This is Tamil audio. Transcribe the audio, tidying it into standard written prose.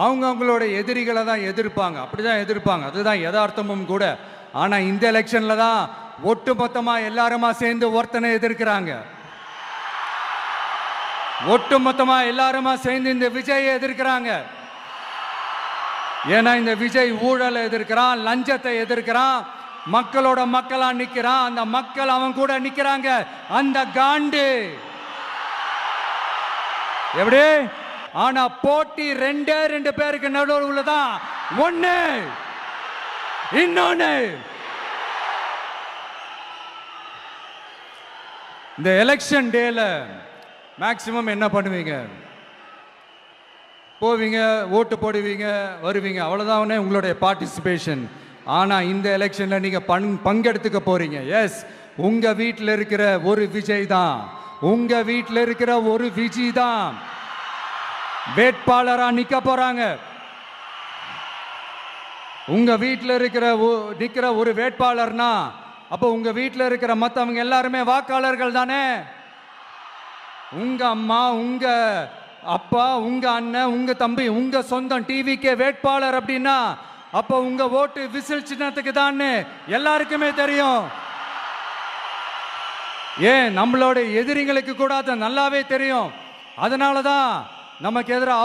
அவங்க அவங்களோட எதிரிகளை தான் எதிர்ப்பாங்க, அப்படிதான் எதிர்ப்பாங்க, அதுதான் யதார்த்தமும் கூட. ஆனா இந்த எலெக்ஷன்ல தான் ஒட்டுமொத்தமா எல்லாருமா சேர்ந்து ஒருத்தனை எதிர்க்கிறாங்க. ஒட்டுமொத்தமா எல்லாருமா சேர்ந்து இந்த விஜயை எதிர்க்கிறாங்க. ஏன்னா இந்த விஜய் ஊழலை எதிர்க்கிறான், லஞ்சத்தை எதிர்க்கிறான், மக்களோட மக்களா நிக்கிறான். அந்த மக்கள் அவன் கூட நிக்கிறாங்க. அந்த காண்டு எப்படி? ஆனா போட்டி ரெண்டு பேருக்கு நடுவில் உள்ளதான். ஒண்ணு இன்னொன்னு. இந்த எலெக்ஷன் டேல மேக்சிமம் என்ன பண்ணுவீங்க? போவீங்க, ஓட்டு போடுவீங்க, வருவீங்க, அவ்வளவுதான் உங்களுடைய பார்ட்டிசிபேஷன். ஆனா இந்த எலெக்ஷன்ல நீங்க பங்கெடுத்துக்க போறீங்க. எஸ், உங்க வீட்டில் இருக்கிற ஒரு விஜய் தான், உங்க வீட்டில் இருக்கிற ஒரு விஜய் தான் வேட்பாளரா நிக்க போறாங்க. உங்க வீட்டில் நிக்கிற ஒரு வேட்பாளர்னா அப்போ உங்க வீட்டில் இருக்கிற மற்றவங்க எல்லாருமே வாக்காளர்கள் தானே. உங்க அம்மா, உங்க அப்பா, உங்க அண்ணன், உங்க தம்பி, உங்க சொந்தம் டிவிக்கே வேட்பாளர் அப்படின்னா அப்போ உங்க ஓட்டு விசில் சின்னத்துக்கு தான் எல்லாருக்குமே தெரியும். ஏன், நம்மளோட எதிரிங்களுக்கு கூட அது நல்லாவே தெரியும். அதனாலதான் நமக்கு எதிராக